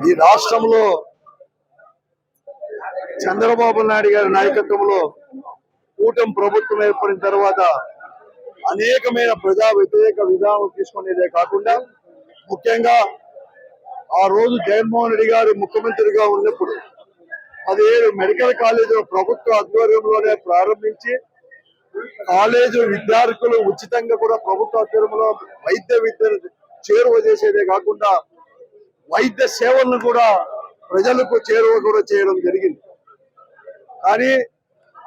ఈ రాష్ట్రంలో చంద్రబాబు నాయుడు గారి నాయకత్వంలో కూటమి ప్రభుత్వం ఏర్పడిన తర్వాత అనేకమైన ప్రజా వ్యతిరేక విధానం తీసుకునేదే కాకుండా ముఖ్యంగా ఆ రోజు జగన్మోహన్ రెడ్డి గారు ముఖ్యమంత్రిగా ఉన్నప్పుడు 17 మెడికల్ కాలేజీలు ప్రభుత్వ ఆధ్వర్యంలోనే ప్రారంభించి కాలేజీ విద్యార్థులు ఉచితంగా కూడా ప్రభుత్వ ఆధ్వర్యంలో వైద్య విద్యను చేరువ చేసేదే కాకుండా వైద్య సేవలను కూడా ప్రజలకు చేరువ కూడా చేయడం జరిగింది. కానీ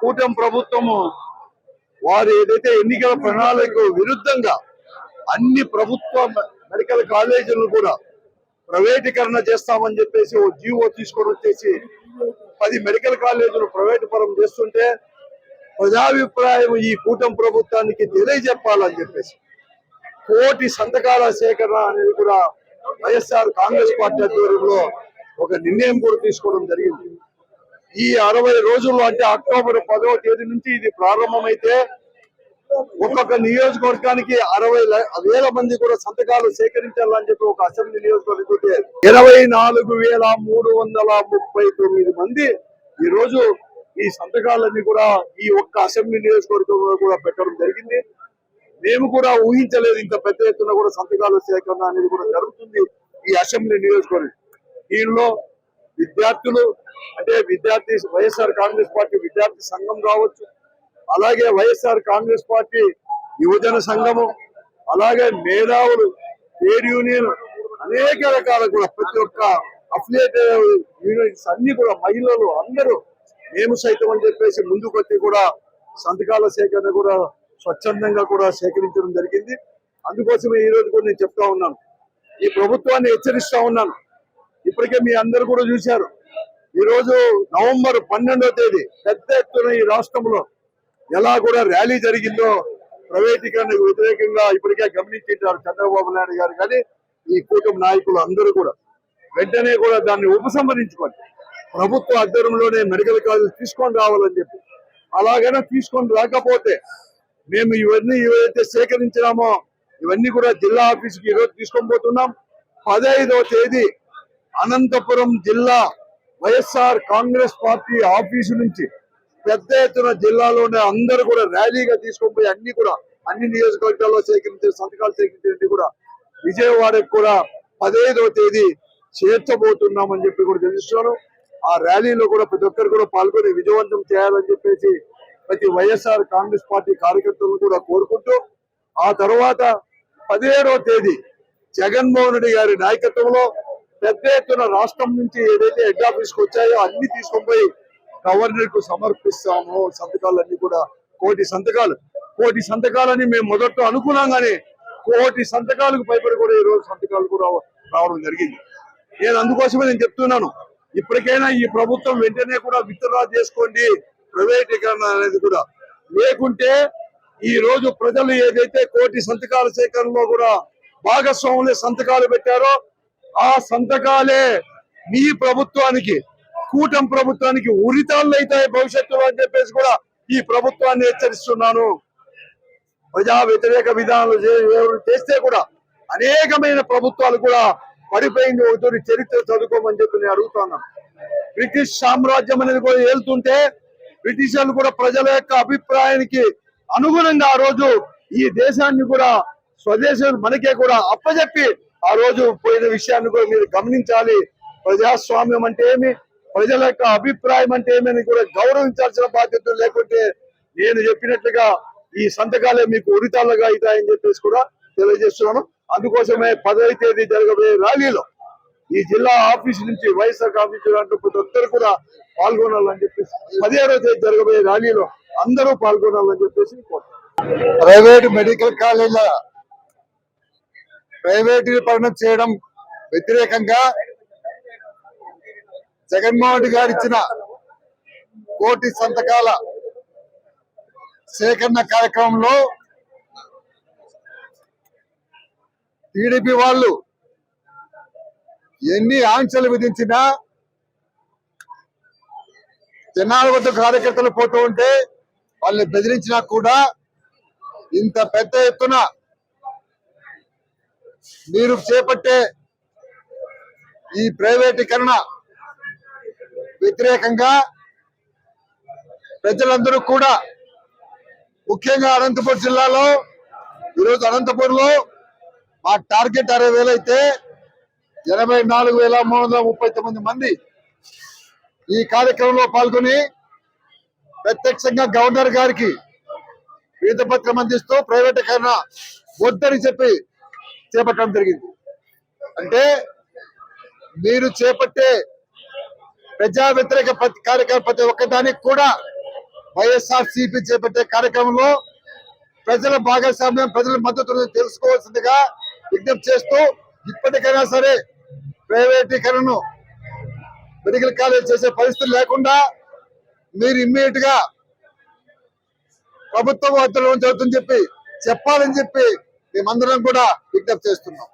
కూటమి ప్రభుత్వము వారు ఏదైతే ఎన్నికల ప్రణాళికకు విరుద్ధంగా అన్ని ప్రభుత్వ మెడికల్ కాలేజీలను కూడా ప్రైవేటీకరణ చేస్తామని చెప్పేసి ఓ జీవో తీసుకొని వచ్చేసి 10 మెడికల్ కాలేజీలు ప్రైవేటు పరం చేస్తుంటే ప్రజాభిప్రాయం ఈ కూటమి ప్రభుత్వానికి తెలియజెప్పాలని చెప్పేసి 1 కోటి సంతకాల సేకరణ అనేది కూడా వైఎస్ఆర్ కాంగ్రెస్ పార్టీ ఆధ్వర్యంలో ఒక నిర్ణయం కూడా తీసుకోవడం జరిగింది. ఈ 60 రోజుల్లో అంటే అక్టోబర్ 10వ తేదీ నుంచి ఇది ప్రారంభమైతే ఒక్కొక్క నియోజకవర్గానికి 60,000 మంది కూడా సంతకాలు సేకరించాలని చెప్పి ఒక అసెంబ్లీ నియోజకవర్గం 24,339 మంది ఈ రోజు ఈ సంతకాలన్నీ కూడా ఈ ఒక్క అసెంబ్లీ నియోజకవర్గంలో కూడా పెట్టడం జరిగింది. మేము కూడా ఊహించలేదు ఇంత పెద్ద ఎత్తున కూడా సంతకాల సేకరణ అనేది కూడా జరుగుతుంది ఈ అసెంబ్లీ నియోజకవర్గం. దీనిలో విద్యార్థులు అంటే వైఎస్ఆర్ కాంగ్రెస్ పార్టీ విద్యార్థి సంఘం కావచ్చు, అలాగే వైఎస్ఆర్ కాంగ్రెస్ పార్టీ యువజన సంఘము, అలాగే మేధావులు, ట్రేడ్ యూనియన్, అనేక రకాల కూడా ప్రతి ఒక్క అఫిలియేటెడ్ యూనియన్స్ అన్ని కూడా మహిళలు అందరూ మేము సైతం అని చెప్పేసి ముందుకు వచ్చి కూడా సంతకాల సేకరణ కూడా స్వచ్ఛందంగా కూడా సేకరించడం జరిగింది. అందుకోసమే ఈ రోజు కూడా నేను చెప్తా ఉన్నాను, ఈ ప్రభుత్వాన్ని హెచ్చరిస్తా ఉన్నాను. ఇప్పటికే మీ అందరు కూడా చూశారు, ఈ రోజు నవంబర్ 12వ తేదీ పెద్ద ఎత్తున ఈ రాష్ట్రంలో ఎలా కూడా ర్యాలీ జరిగిందో ప్రైవేటీకరణకు వ్యతిరేకంగా ఇప్పటికే గమనించారు చంద్రబాబు నాయుడు గారు. కానీ ఈ కూటమి నాయకులు అందరూ కూడా వెంటనే కూడా దాన్ని ఉపసంహరించుకొని ప్రభుత్వ ఆధ్వర్యంలోనే మెడికల్ కాలేజీలు తీసుకొని రావాలని చెప్పి, అలాగైనా తీసుకొని రాకపోతే మేము ఇవన్నీ ఏవైతే సేకరించినామో ఇవన్నీ కూడా జిల్లా ఆఫీసుకి ఈరోజు తీసుకొని పోతున్నాం. 15వ తేదీ అనంతపురం జిల్లా వైఎస్ఆర్ కాంగ్రెస్ పార్టీ ఆఫీసు నుంచి పెద్ద ఎత్తున జిల్లాలోనే అందరూ కూడా ర్యాలీగా తీసుకొని పోయి అన్ని నియోజకవర్గాల్లో సేకరించే సంతకాలు సేకరించే కూడా విజయవాడకు కూడా 15వ తేదీ చేర్చబోతున్నామని చెప్పి కూడా తెలుస్తున్నాను. ఆ ర్యాలీలో కూడా ప్రతి ఒక్కరు కూడా పాల్గొని విజయవంతం చేయాలని చెప్పేసి ప్రతి వైఎస్ఆర్ కాంగ్రెస్ పార్టీ కార్యకర్తలను కూడా కోరుకుంటూ, ఆ తర్వాత 17వ తేదీ జగన్మోహన్ రెడ్డి గారి నాయకత్వంలో పెద్ద ఎత్తున రాష్ట్రం నుంచి ఏదైతే హెడ్ ఆఫీస్కి వచ్చాయో అన్ని తీసుకొని పోయి గవర్నర్ కు సమర్పిస్తాము. సంతకాలన్నీ కూడా 1 కోటి సంతకాలని మేము మొదట్లో అనుకున్నాం, కానీ 1 కోటి సంతకాలకు పైబడి కూడా ఈ రోజు సంతకాలు కూడా రావడం జరిగింది. అందుకోసమే నేను చెప్తున్నాను, ఇప్పటికైనా ఈ ప్రభుత్వం వెంటనే కూడా విత్డ్రా చేసుకోండి ప్రైవేటీకరణ అనేది కూడా. లేకుంటే ఈ రోజు ప్రజలు ఏదైతే 1 కోటి సంతకాల సేకరణలో కూడా భాగస్వాములే సంతకాలు పెట్టారో ఆ సంతకాలే మీ ప్రభుత్వానికి, కూటమి ప్రభుత్వానికి ఉరితాళ్ళు అవుతాయి భవిష్యత్తులో అని చెప్పేసి కూడా ఈ ప్రభుత్వాన్ని హెచ్చరిస్తున్నాను. ప్రజా వ్యతిరేక విధానాలు చేస్తే కూడా అనేకమైన ప్రభుత్వాలు కూడా పడిపోయింది. ఒకటి చరిత్ర చదువుకోమని చెప్పి నేను అడుగుతున్నాను. బ్రిటిష్ సామ్రాజ్యం అనేది కూడా ఏలుతుంటే బ్రిటిషర్లు కూడా ప్రజల యొక్క అభిప్రాయానికి అనుగుణంగా ఆ రోజు ఈ దేశాన్ని కూడా స్వదేశం మనకే కూడా అప్పచెప్పి ఆ రోజు పోయిన విషయాన్ని కూడా మీరు గమనించాలి. ప్రజాస్వామ్యం అంటే ఏమి, ప్రజల యొక్క అభిప్రాయం అంటే ఏమని కూడా గౌరవించాల్సిన బాధ్యత. లేకుంటే నేను చెప్పినట్లుగా ఈ సంతకాలే మీకు ఉరితాళ్ళగా అవుతాయని చెప్పేసి కూడా తెలియజేస్తున్నాను. అందుకోసమే 10వ తేదీ జరగబోయే ర్యాలీలో ఈ జిల్లా ఆఫీసు నుంచి వైఎస్ఆర్ ఆఫీసు ప్రతి ఒక్కరు కూడా పాల్గొనాలని చెప్పేసి 17వ తేదీ జరగబోయే ర్యాలీలో అందరూ పాల్గొనాలని చెప్పేసి ప్రైవేట్ మెడికల్ కాలేజీల ప్రైవేటీకరణ చేయడం వ్యతిరేకంగా జగన్మోహన్ రెడ్డి గారు ఇచ్చిన 1 కోటి సంతకాల సేకరణ కార్యక్రమంలో టీడీపీ వాళ్ళు ఎన్ని ఆంక్షలు విధించినా జనాల వద్ద కార్యకర్తలు పోతూ ఉంటే వాళ్ళని బెదిరించినా కూడా ఇంత పెద్ద ఎత్తున మీరు చేపట్టే ఈ ప్రైవేటీకరణ వ్యతిరేకంగా ప్రజలందరూ కూడా ముఖ్యంగా అనంతపురం జిల్లాలో ఈరోజు అనంతపురంలో మా టార్గెట్ 60,000 అయితే 84,339 మంది ఈ కార్యక్రమంలో పాల్గొని ప్రత్యక్షంగా గవర్నర్ గారికి వినతిపత్రం అందిస్తూ ప్రైవేటీకరణ వద్దని చెప్పి చేపట్టడం జరిగింది. అంటే మీరు చేపట్టే ప్రజా వ్యతిరేక కార్యక్రమం ప్రతి ఒక్కదానికి కూడా వైఎస్ఆర్సీపీ చేపట్టే కార్యక్రమంలో ప్రజల భాగస్వామ్యం, ప్రజల మద్దతును తెలుసుకోవాల్సిందిగా విజ్ఞప్తి చేస్తూ ఇప్పటికైనా సరే ప్రైవేటీకరణను మెడికల్ కాలేజ్ చేసే పరిస్థితి లేకుండా మీరు ఇమ్మీడియట్ గా ప్రభుత్వం అర్థం జరుగుతుందని చెప్పి చెప్పాలని చెప్పి మేమందరం కూడా విజ్ఞప్తి చేస్తున్నాం.